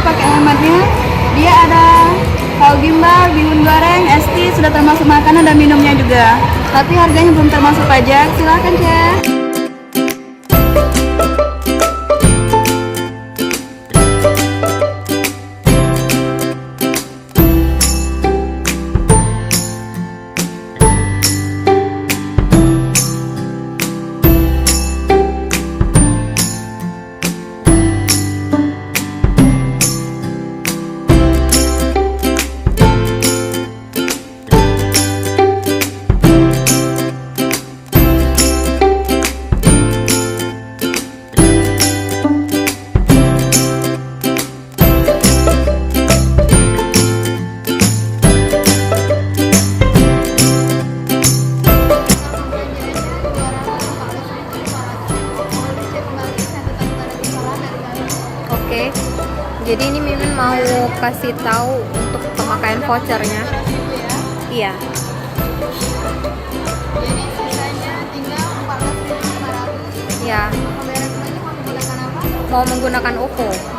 pakai hematnya. Dia ada tahu gimbal, bihun goreng, es tea, sudah termasuk makanan dan minumnya juga. Tapi harganya belum termasuk pajak. Silakan, Chef. Oke, jadi ini Mimin mau kasih tahu untuk pemakaian vouchernya. Iya. Jadi sisanya tinggal 14.500. Ya, Pembayaran tunainya mau menggunakan apa? mau menggunakan OVO.